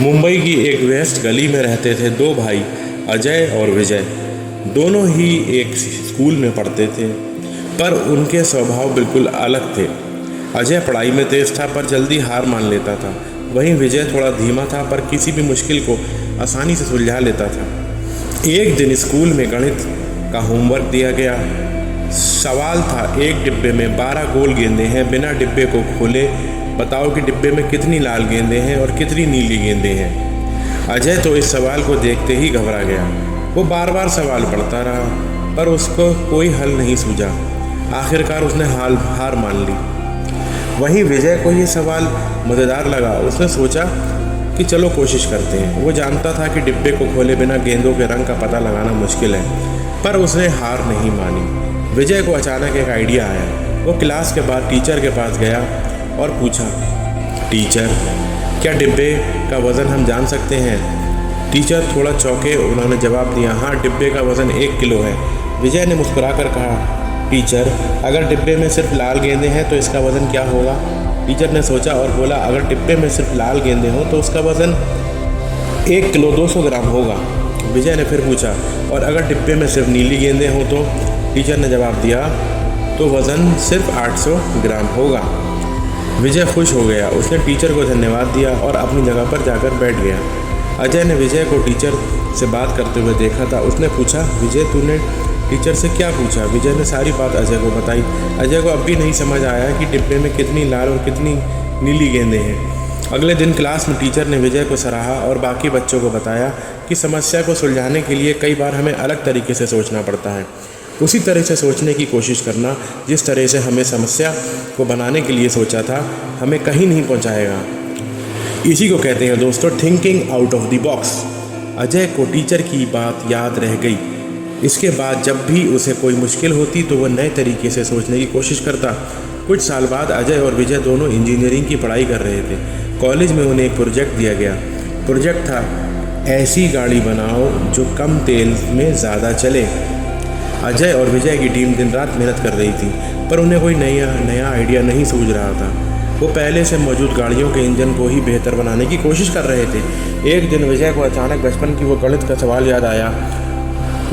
मुंबई की एक व्यस्त गली में रहते थे दो भाई, अजय और विजय। दोनों ही एक स्कूल में पढ़ते थे, पर उनके स्वभाव बिल्कुल अलग थे। अजय पढ़ाई में तेज था पर जल्दी हार मान लेता था। वहीं विजय थोड़ा धीमा था पर किसी भी मुश्किल को आसानी से सुलझा लेता था। एक दिन स्कूल में गणित का होमवर्क दिया गया। सवाल था, एक डिब्बे में 12 गोल गेंदें हैं, बिना डिब्बे को खोले बताओ कि डिब्बे में कितनी लाल गेंदें हैं और कितनी नीली गेंदें हैं। अजय तो इस सवाल को देखते ही घबरा गया। वो बार बार सवाल पढ़ता रहा पर उसको कोई हल नहीं सूझा। आखिरकार उसने हार मान ली। वहीं विजय को ये सवाल मज़ेदार लगा। उसने सोचा कि चलो कोशिश करते हैं। वो जानता था कि डिब्बे को खोले बिना गेंदों के रंग का पता लगाना मुश्किल है, पर उसने हार नहीं मानी। विजय को अचानक एक आइडिया आया। वो क्लास के बाद टीचर के पास गया और पूछा, टीचर क्या डिब्बे का वज़न हम जान सकते हैं? टीचर थोड़ा चौंके। उन्होंने जवाब दिया, हाँ, डिब्बे का वज़न 1 किलो है। विजय ने मुस्कुराकर कहा, टीचर अगर डिब्बे में सिर्फ लाल गेंदें हैं तो इसका वज़न क्या होगा? टीचर ने सोचा और बोला, अगर डिब्बे में सिर्फ लाल गेंदें हों तो उसका वज़न 1 किलो 200 ग्राम होगा। विजय ने फिर पूछा, और अगर डिब्बे में सिर्फ नीली गेंदें हों तो? टीचर ने जवाब दिया, तो वज़न सिर्फ 800 ग्राम होगा। विजय खुश हो गया। उसने टीचर को धन्यवाद दिया और अपनी जगह पर जाकर बैठ गया। अजय ने विजय को टीचर से बात करते हुए देखा था। उसने पूछा, विजय तूने टीचर से क्या पूछा? विजय ने सारी बात अजय को बताई। अजय को अब भी नहीं समझ आया कि डिब्बे में कितनी लाल और कितनी नीली गेंदें हैं। अगले दिन क्लास में टीचर ने विजय को सराहा और बाकी बच्चों को बताया कि समस्या को सुलझाने के लिए कई बार हमें अलग तरीके से सोचना पड़ता है। उसी तरह से सोचने की कोशिश करना जिस तरह से हमें समस्या को बनाने के लिए सोचा था, हमें कहीं नहीं पहुंचाएगा। इसी को कहते हैं दोस्तों, thinking out of the box. Ajay को टीचर की बात याद रह गई। इसके बाद जब भी उसे कोई मुश्किल होती तो वह नए तरीके से सोचने की कोशिश करता। कुछ साल बाद अजय और विजय दोनों इंजीनियरिंग की पढ़ाई कर रहे थे। कॉलेज में उन्हें एक प्रोजेक्ट दिया गया। प्रोजेक्ट था, ऐसी गाड़ी बनाओ जो कम तेल में ज़्यादा चले। अजय और विजय की टीम दिन रात मेहनत कर रही थी, पर उन्हें कोई नया आइडिया नहीं सूझ रहा था। वो पहले से मौजूद गाड़ियों के इंजन को ही बेहतर बनाने की कोशिश कर रहे थे। एक दिन विजय को अचानक बचपन की वो गणित का सवाल याद आया।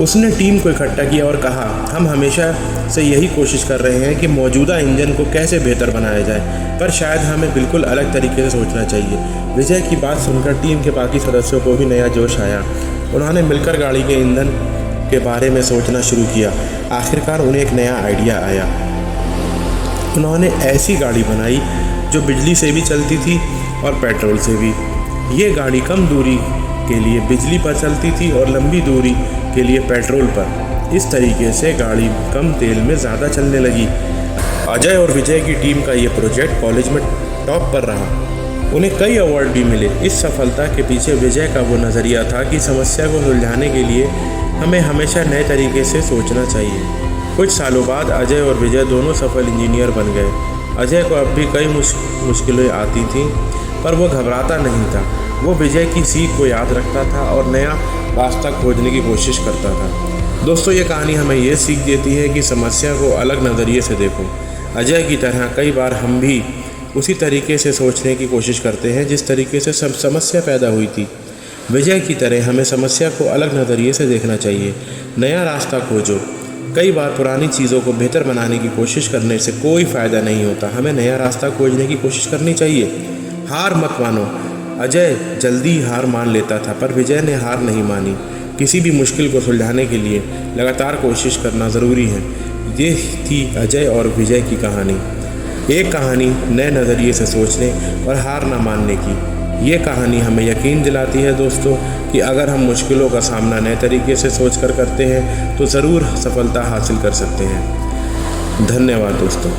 उसने टीम को इकट्ठा किया और कहा, हम हमेशा से यही कोशिश कर रहे हैं कि मौजूदा इंजन को कैसे बेहतर बनाया जाए, पर शायद हमें बिल्कुल अलग तरीके से सोचना चाहिए। विजय की बात सुनकर टीम के बाकी सदस्यों को भी नया जोश आया। उन्होंने मिलकर गाड़ी के ईंधन के बारे में सोचना शुरू किया। आखिरकार उन्हें एक नया आइडिया आया। उन्होंने ऐसी गाड़ी बनाई जो बिजली से भी चलती थी और पेट्रोल से भी। ये गाड़ी कम दूरी के लिए बिजली पर चलती थी और लंबी दूरी के लिए पेट्रोल पर। इस तरीके से गाड़ी कम तेल में ज़्यादा चलने लगी। अजय और विजय की टीम का ये प्रोजेक्ट कॉलेज में टॉप पर रहा। उन्हें कई अवार्ड भी मिले। इस सफलता के पीछे विजय का वो नज़रिया था कि समस्या को सुलझाने के लिए हमें हमेशा नए तरीके से सोचना चाहिए। कुछ सालों बाद अजय और विजय दोनों सफल इंजीनियर बन गए। अजय को अब भी कई मुश्किलें आती थीं, पर वो घबराता नहीं था। वो विजय की सीख को याद रखता था और नया रास्ता खोजने की कोशिश करता था। दोस्तों, ये कहानी हमें ये सीख देती है कि समस्या को अलग नज़रिए से देखो। अजय की तरह कई बार हम भी उसी तरीके से सोचने की कोशिश करते हैं जिस तरीके से सब समस्या पैदा हुई थी। विजय की तरह हमें समस्या को अलग नज़रिए से देखना चाहिए। नया रास्ता खोजो। कई बार पुरानी चीज़ों को बेहतर बनाने की कोशिश करने से कोई फ़ायदा नहीं होता। हमें नया रास्ता खोजने की कोशिश करनी चाहिए। हार मत मानो। अजय जल्दी हार मान लेता था, पर विजय ने हार नहीं मानी। किसी भी मुश्किल को सुलझाने के लिए लगातार कोशिश करना ज़रूरी है। ये थी अजय और विजय की कहानी। एक कहानी नए नज़रिए से सोचने और हार ना मानने की। ये कहानी हमें यकीन दिलाती है दोस्तों कि अगर हम मुश्किलों का सामना नए तरीके से सोचकर करते हैं तो ज़रूर सफलता हासिल कर सकते हैं। धन्यवाद दोस्तों।